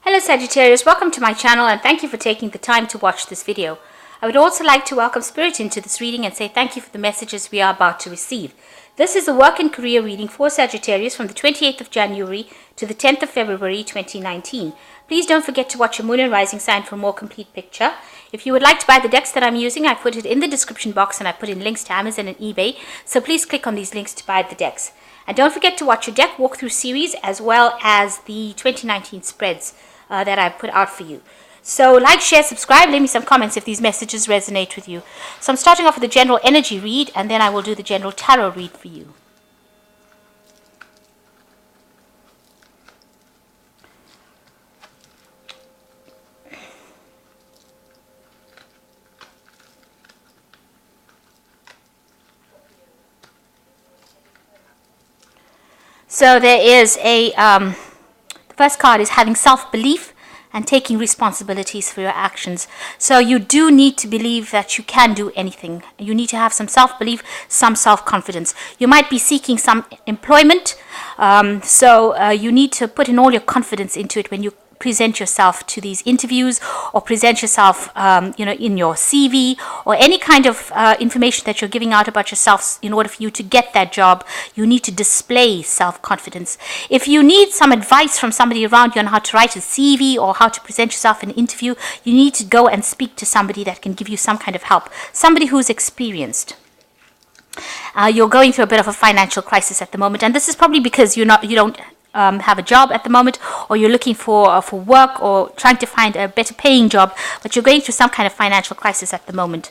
Hello Sagittarius, welcome to my channel and thank you for taking the time to watch this video. I would also like to welcome Spirit into this reading and say thank you for the messages we are about to receive. This is a work and career reading for Sagittarius from the 28th of January to the 10th of February 2019. Please don't forget to watch your moon and rising sign for a more complete picture. If you would like to buy the decks that I'm using, I put it in the description box and I put in links to Amazon and eBay, so please click on these links to buy the decks. And don't forget to watch your deck walkthrough series as well as the 2019 spreads that I put out for you. So like, share, subscribe, leave me some comments if these messages resonate with you. So I'm starting off with the general energy read and then I will do the general tarot read for you. So there is the first card is having self-belief and taking responsibilities for your actions. So you do need to believe that you can do anything. You need to have some self-belief, some self-confidence. You might be seeking some employment, so you need to put in all your confidence into it when you present yourself to these interviews or present yourself in your CV or any kind of information that you're giving out about yourself. In order for you to get that job, you need to display self-confidence. If you need some advice from somebody around you on how to write a CV or how to present yourself in an interview, you need to go and speak to somebody that can give you some kind of help, somebody who's experienced. You're going through a bit of a financial crisis at the moment, and this is probably because you don't have a job at the moment, or you're looking for work or trying to find a better paying job, but you're going through some kind of financial crisis at the moment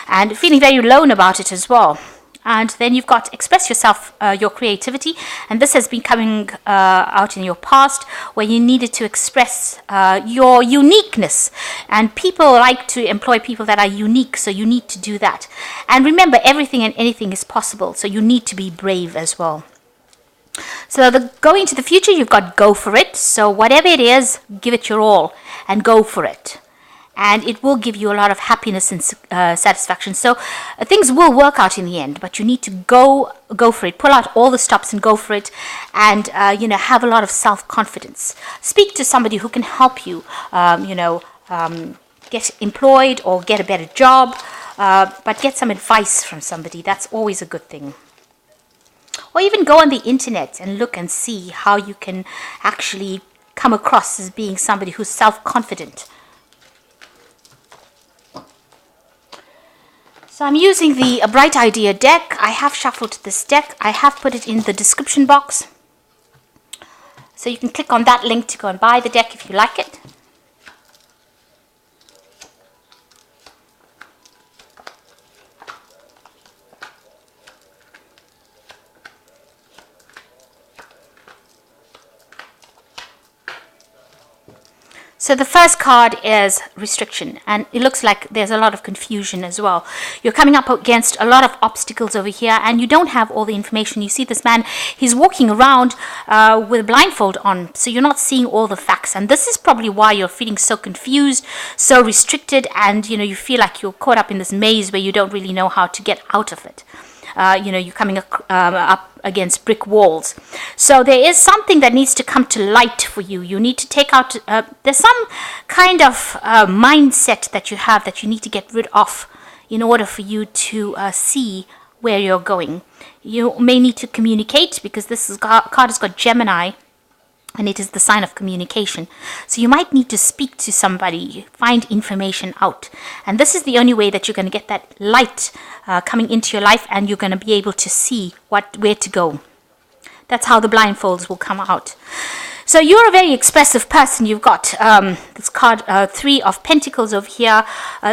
and feeling very alone about it as well. And then you've got express yourself, your creativity, and this has been coming out in your past where you needed to express your uniqueness, and people like to employ people that are unique, so you need to do that. And remember, everything and anything is possible, so you need to be brave as well. So going to the future, you've got go for it. So whatever it is, give it your all and go for it. And it will give you a lot of happiness and satisfaction. So things will work out in the end, but you need to go for it. Pull out all the stops and go for it. And, have a lot of self-confidence. Speak to somebody who can help you, get employed or get a better job. But get some advice from somebody. That's always a good thing. Or even go on the internet and look and see how you can actually come across as being somebody who's self-confident. So I'm using the Bright Idea deck. I have shuffled this deck. I have put it in the description box. So you can click on that link to go and buy the deck if you like it. So the first card is restriction, and it looks like there's a lot of confusion as well. You're coming up against a lot of obstacles over here, and you don't have all the information. You see this man, he's walking around with a blindfold on, so you're not seeing all the facts. And this is probably why you're feeling so confused, so restricted, and you feel like you're caught up in this maze where you don't really know how to get out of it. You're coming up against brick walls. So there is something that needs to come to light for you. You need to take out, there's some kind of mindset that you have that you need to get rid of in order for you to see where you're going. You may need to communicate because this card has got Gemini, and it is the sign of communication. So you might need to speak to somebody, find information out. And this is the only way that you're going to get that light coming into your life, and you're going to be able to see where to go. That's how the blindfolds will come out. So you're a very expressive person. You've got this card, Three of Pentacles over here.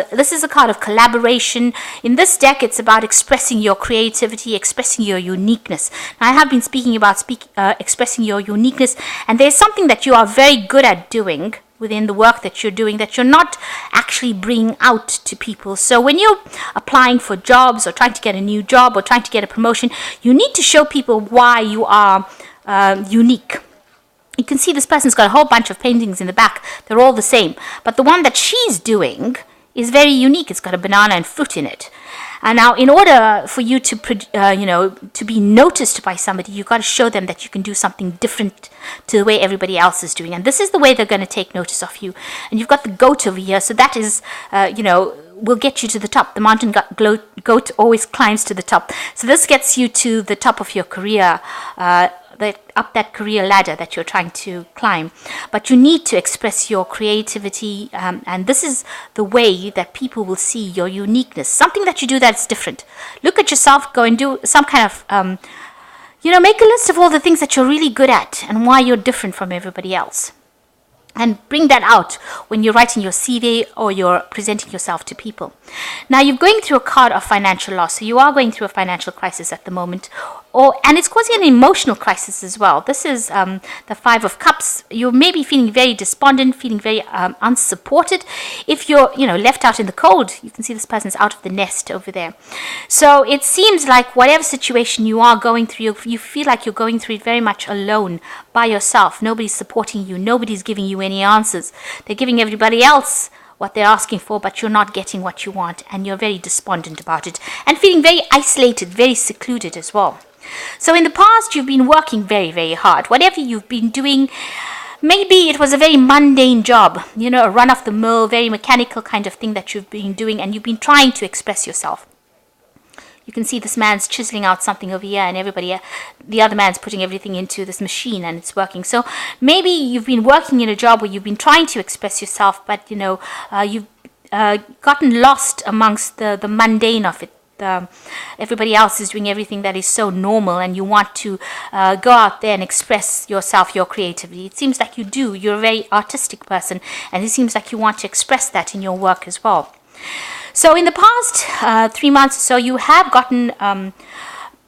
This is a card of collaboration. In this deck, it's about expressing your creativity, expressing your uniqueness. Now, I have been speaking about expressing your uniqueness, and there's something that you are very good at doing within the work that you're doing that you're not actually bringing out to people. So when you're applying for jobs or trying to get a new job or trying to get a promotion, you need to show people why you are unique. You can see this person's got a whole bunch of paintings in the back. They're all the same. But the one that she's doing is very unique. It's got a banana and fruit in it. Now, in order for you to, to be noticed by somebody, you've got to show them that you can do something different to the way everybody else is doing. And this is the way they're going to take notice of you. And you've got the goat over here. So that is, will get you to the top. The mountain goat always climbs to the top. So this gets you to the top of your career, up that career ladder that you're trying to climb. But you need to express your creativity, and this is the way that people will see your uniqueness, something that you do that's different. Look at yourself, go and do some kind of make a list of all the things that you're really good at and why you're different from everybody else. And bring that out when you're writing your CV or you're presenting yourself to people. Now, you're going through a card of financial loss. So you are going through a financial crisis at the moment. And it's causing an emotional crisis as well. This is the Five of Cups. You may be feeling very despondent, feeling very unsupported. If you're, left out in the cold, you can see this person's out of the nest over there. So it seems like whatever situation you are going through, you feel like you're going through it very much alone, by yourself. Nobody's supporting you. Nobody's giving you any answers. They're giving everybody else what they're asking for, but you're not getting what you want, and you're very despondent about it and feeling very isolated, very secluded as well. So in the past, you've been working very, very hard. Whatever you've been doing, maybe it was a very mundane job, a run-of-the-mill, very mechanical kind of thing that you've been doing, and you've been trying to express yourself. You can see this man's chiseling out something over here, and the other man's putting everything into this machine, and it's working. So maybe you've been working in a job where you've been trying to express yourself, but you've gotten lost amongst the mundane of it. Everybody else is doing everything that is so normal, and you want to go out there and express yourself, your creativity. It seems like you do. You're a very artistic person, and it seems like you want to express that in your work as well. So in the past 3 months or so, you have gotten,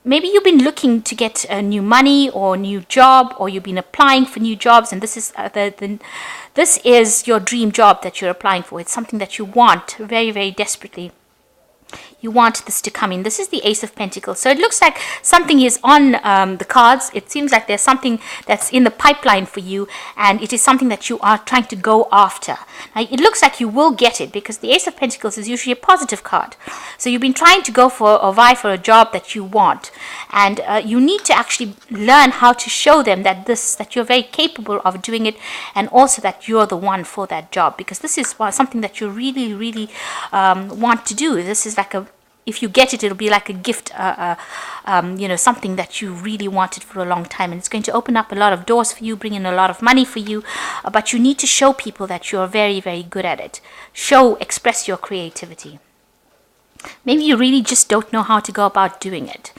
maybe you've been looking to get a new money or a new job, or you've been applying for new jobs, and this is this is your dream job that you're applying for. It's something that you want very, very desperately. You want this to come in. This is the Ace of Pentacles. So it looks like something is on the cards. It seems like there's something that's in the pipeline for you, and it is something that you are trying to go after. Now, it looks like you will get it, because the Ace of Pentacles is usually a positive card. So you've been trying to go for or vie for a job that you want, and you need to actually learn how to show them that you're very capable of doing it, and also that you're the one for that job, because this is something that you really, really want to do. This is like if you get it, it'll be like a gift, something that you really wanted for a long time. And it's going to open up a lot of doors for you, bring in a lot of money for you. But you need to show people that you're very, very good at it. Express your creativity. Maybe you really just don't know how to go about doing it.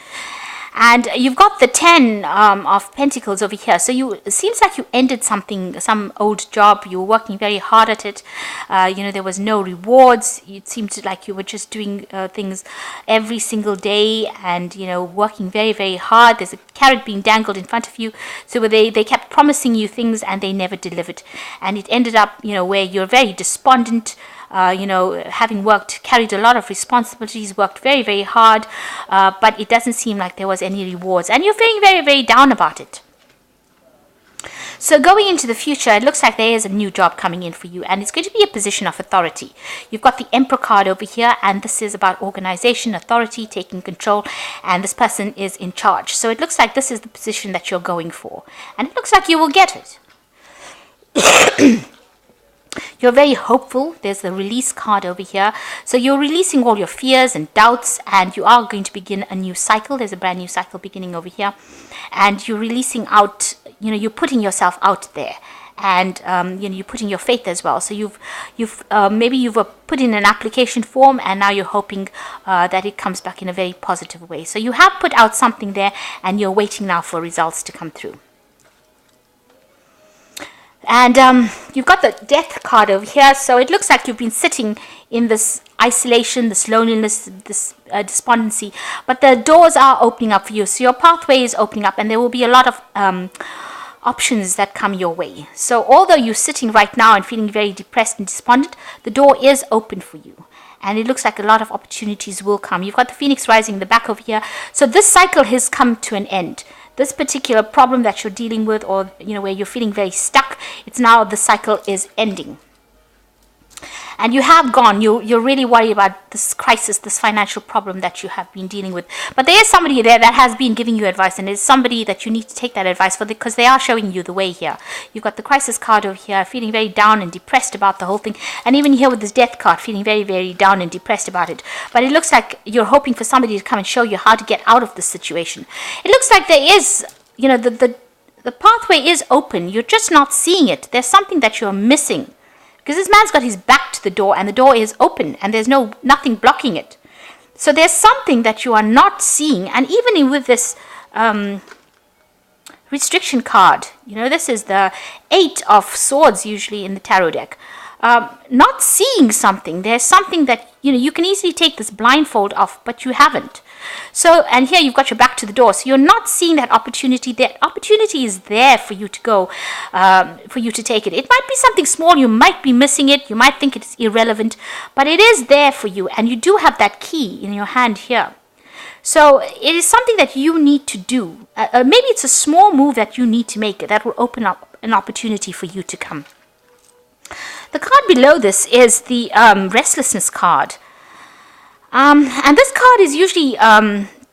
And you've got the 10 of Pentacles over here. So it seems like you ended some old job. You were working very hard at it. There was no rewards. It seemed like you were just doing things every single day, and, working very, very hard. There's a carrot being dangled in front of you. So they kept promising you things, and they never delivered. And it ended up, where you're very despondent, having carried a lot of responsibilities, worked very, very hard, but it doesn't seem like there was any rewards, and you're feeling very, very down about it. So going into the future, it looks like there is a new job coming in for you, and it's going to be a position of authority. You've got the Emperor card over here, and this is about organization, authority, taking control, and this person is in charge. So it looks like this is the position that you're going for, and it looks like you will get it. You're very hopeful. There's the release card over here. So you're releasing all your fears and doubts, and you are going to begin a new cycle. There's a brand new cycle beginning over here. And you're releasing out, you're putting yourself out there. And, you're putting your faith as well. So maybe you've put in an application form, and now you're hoping that it comes back in a very positive way. So you have put out something there, and you're waiting now for results to come through. And you've got the Death card over here. So it looks like you've been sitting in this isolation, this loneliness, this despondency. But the doors are opening up for you. So your pathway is opening up, and there will be a lot of options that come your way. So although you're sitting right now and feeling very depressed and despondent, the door is open for you. And it looks like a lot of opportunities will come. You've got the Phoenix rising in the back over here. So this cycle has come to an end. This particular problem that you're dealing with, or where you're feeling very stuck, it's now the cycle is ending. and you have gone. You're really worried about this crisis, this financial problem that you have been dealing with. But there is somebody there that has been giving you advice, and it's somebody that you need to take that advice for, because they are showing you the way here. You've got the crisis card over here, feeling very down and depressed about the whole thing, and even here with this death card, feeling very, very down and depressed about it. But it looks like you're hoping for somebody to come and show you how to get out of this situation. It looks like there is, the pathway is open. You're just not seeing it. There's something that you're missing, because this man's got his back to the door, and the door is open, and there's nothing blocking it. So there's something that you are not seeing. And even with this restriction card, this is the 8 of Swords usually in the tarot deck. Not seeing something. There's something that you can easily take this blindfold off, but you haven't. So, and here you've got your back to the door, so you're not seeing that opportunity. That opportunity is there for you to go, for you to take it. It might be something small, you might be missing it, you might think it's irrelevant, but it is there for you, and you do have that key in your hand here. So it is something that you need to do. Maybe it's a small move that you need to make that will open up an opportunity for you to come. The card below this is the restlessness card. And this card is usually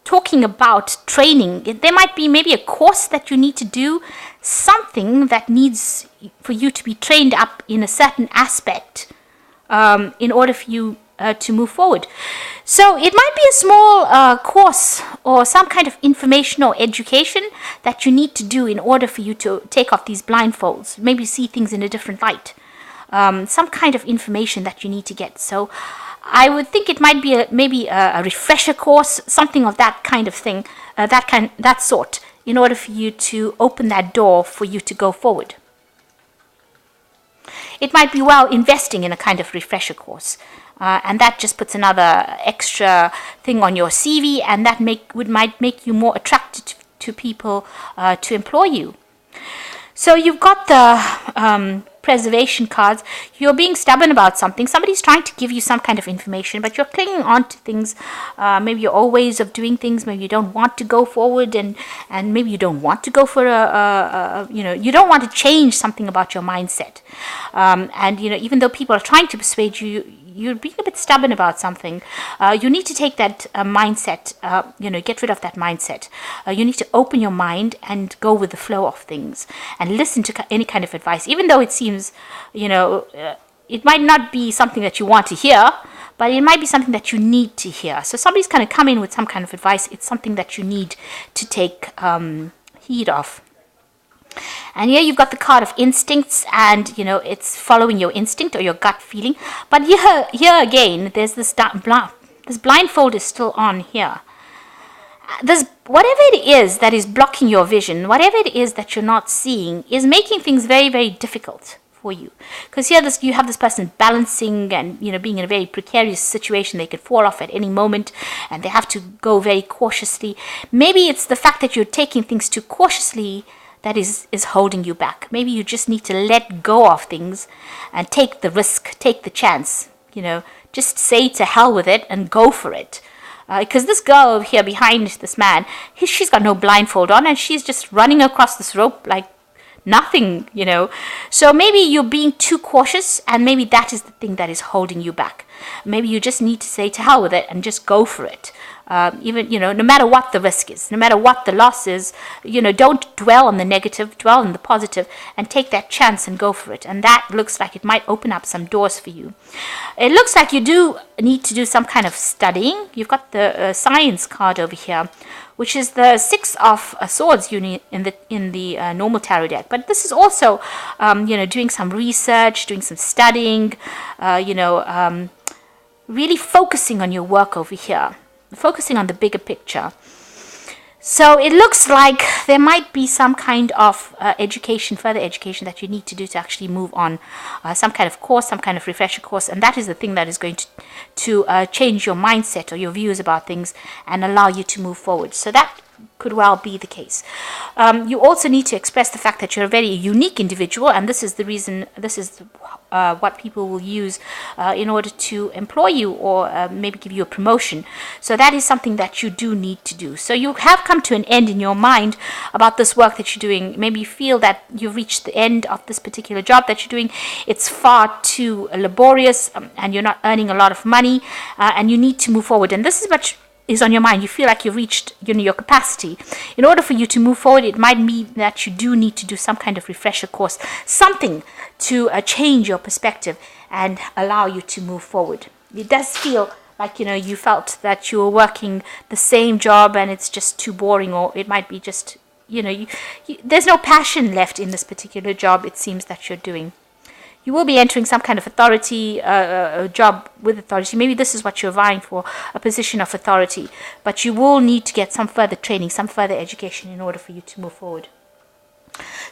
talking about training. There might be maybe a course that you need to do, something that needs for you to be trained up in a certain aspect in order for you to move forward. So it might be a small course or some kind of information or education that you need to do in order for you to take off these blindfolds, maybe see things in a different light. Some kind of information that you need to get. So I would think it might be maybe a refresher course, something of that kind of thing, that sort, in order for you to open that door for you to go forward. It might be investing in a kind of refresher course, and that just puts another extra thing on your CV, and that might make you more attracted to people to employ you. So you've got the preservation cards. You're being stubborn about something. Somebody's trying to give you some kind of information, but you're clinging on to things, maybe your old ways of doing things. Maybe you don't want to go forward, and maybe you don't want to go for you don't want to change something about your mindset. And even though people are trying to persuade you, you're being a bit stubborn about something. You need to take that mindset, get rid of that mindset. You need to open your mind and go with the flow of things and listen to any kind of advice, even though it seems, it might not be something that you want to hear, but it might be something that you need to hear. So somebody's going to come in with some kind of advice. It's something that you need to take heed of. And here you've got the card of instincts, and it's following your instinct or your gut feeling. But here again, there's this blindfold is still on here. Whatever it is that is blocking your vision, whatever it is that you're not seeing, is making things very, very difficult for you. Because here you have this person balancing and being in a very precarious situation. They could fall off at any moment, and they have to go very cautiously. Maybe it's the fact that you're taking things too cautiously that is holding you back. Maybe you just need to let go of things and take the risk, take the chance. Just say to hell with it and go for it. Because this girl over here behind this man, she's got no blindfold on, and she's just running across this rope like nothing, So maybe you're being too cautious, and maybe that is the thing that is holding you back. Maybe you just need to say to hell with it and just go for it. Even, no matter what the risk is, no matter what the loss is, don't dwell on the negative, dwell on the positive, and take that chance and go for it. And that looks like it might open up some doors for you. It looks like you do need to do some kind of studying. You've got the science card over here, which is the 6 of Swords in the normal tarot deck. But this is also, doing some research, doing some studying, really focusing on your work over here. Focusing on the bigger picture. So it looks like there might be some kind of further education that you need to do to actually move on. Some kind of course, some kind of refresher course, and that is the thing that is going to change your mindset or your views about things and allow you to move forward. So that could well be the case. You also need to express the fact that you're a very unique individual, and this is the reason, this is what people will use in order to employ you, or maybe give you a promotion. So that is something that you do need to do. So you have come to an end in your mind about this work that you're doing. Maybe you feel that you've reached the end of this particular job that you're doing. It's far too laborious, and you're not earning a lot of money, and you need to move forward. And this is what is on your mind. You feel like you've reached your capacity. In order for you to move forward, it might mean that you do need to do some kind of refresher course, something to change your perspective and allow you to move forward. It does feel like you felt that you were working the same job and it's just too boring, or it might be just there's no passion left in this particular job, it seems, that you're doing. You will be entering some kind of authority, a job with authority. Maybe this is what you're vying for, a position of authority. But you will need to get some further training, some further education in order for you to move forward.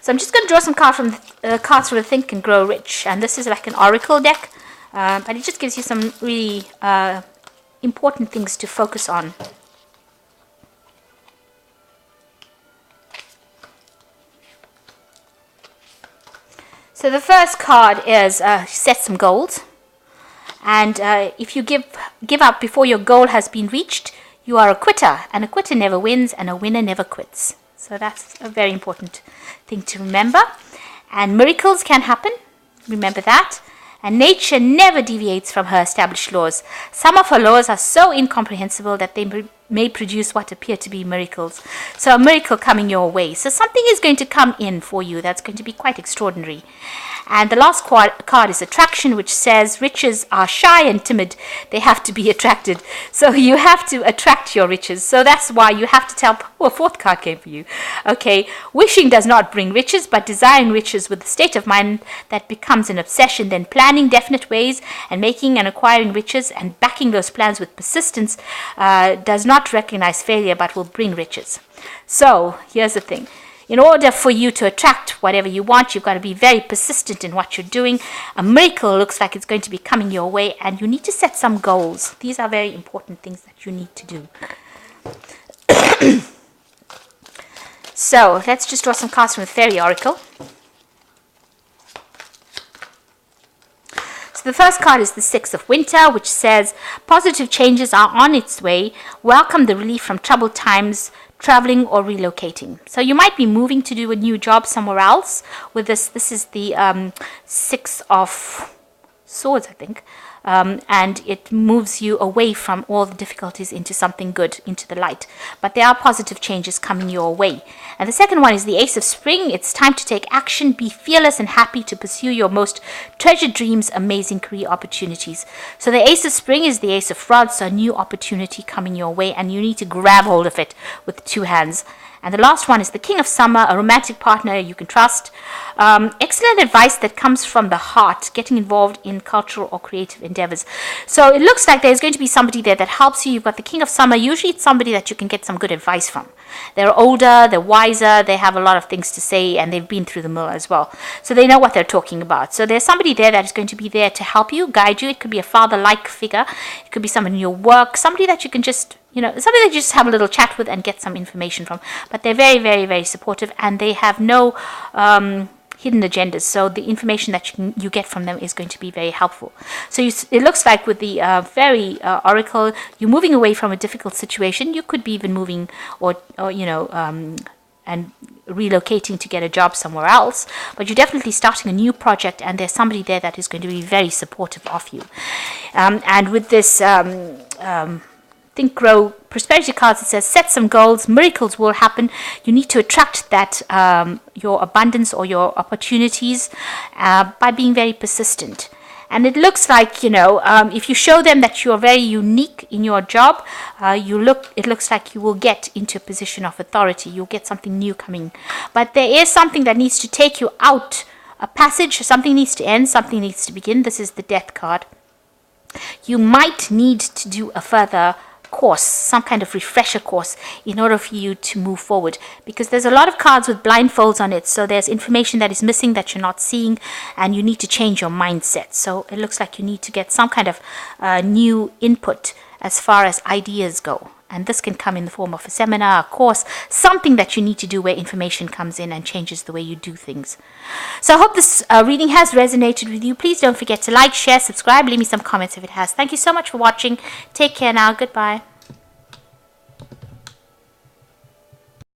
So I'm just going to draw some cards from the Think and Grow Rich. And this is like an oracle deck. But it just gives you some really important things to focus on. So the first card is set some goals, and if you give up before your goal has been reached, you are a quitter, and a quitter never wins, and a winner never quits. So that's a very important thing to remember. And miracles can happen, remember that. And nature never deviates from her established laws. Some of her laws are so incomprehensible that they may produce what appear to be miracles. So a miracle coming your way. So something is going to come in for you that's going to be quite extraordinary. And the last card is attraction, which says riches are shy and timid. They have to be attracted. So you have to attract your riches. So that's why you have to tell, a fourth card came for you. Okay, wishing does not bring riches, but desiring riches with a state of mind that becomes an obsession, then planning definite ways and making and acquiring riches and backing those plans with persistence does not recognize failure, but will bring riches. So here's the thing. In order for you to attract whatever you want, you've got to be very persistent in what you're doing. A miracle looks like it's going to be coming your way, and you need to set some goals. These are very important things that you need to do. So let's just draw some cards from the Fairy Oracle. So the first card is the Six of Winter, which says positive changes are on its way. Welcome the relief from troubled times, traveling or relocating. So you might be moving to do a new job somewhere else with this. This is the Six of Swords, I think. And it moves you away from all the difficulties into something good, into the light. But there are positive changes coming your way. And the second one is the Ace of Spring. It's time to take action, be fearless and happy to pursue your most treasured dreams, amazing career opportunities. So the Ace of Spring is the Ace of Rods, so a new opportunity coming your way, and you need to grab hold of it with two hands. And the last one is the King of Summer, a romantic partner you can trust. Excellent advice that comes from the heart, getting involved in cultural or creative endeavors. So it looks like there's going to be somebody there that helps you. You've got the King of Summer. Usually it's somebody that you can get some good advice from. They're older, they're wiser, they have a lot of things to say, and they've been through the mill as well. So they know what they're talking about. So there's somebody there that is going to be there to help you, guide you. It could be a father-like figure. It could be someone in your work, somebody that you can just somebody that you just have a little chat with and get some information from. But they're very, very, very supportive, and they have no hidden agendas. So the information that you get from them is going to be very helpful. So it looks like with the Fairy Oracle, you're moving away from a difficult situation. You could be even moving and relocating to get a job somewhere else. But you're definitely starting a new project, and there's somebody there that is going to be very supportive of you. And with this Think, Grow, Prosperity cards, it says set some goals, miracles will happen. You need to attract that your abundance or your opportunities by being very persistent. And it looks like, if you show them that you're very unique in your job, it looks like you will get into a position of authority. You'll get something new coming. But there is something that needs to take you out, a passage. Something needs to end, something needs to begin. This is the Death card. You might need to do a further course, some kind of refresher course, in order for you to move forward, because there's a lot of cards with blindfolds on it. So there's information that is missing that you're not seeing, and you need to change your mindset. So it looks like you need to get some kind of new input as far as ideas go. And this can come in the form of a seminar, a course, something that you need to do where information comes in and changes the way you do things. So I hope this reading has resonated with you. Please don't forget to like, share, subscribe, leave me some comments if it has. Thank you so much for watching. Take care now. Goodbye.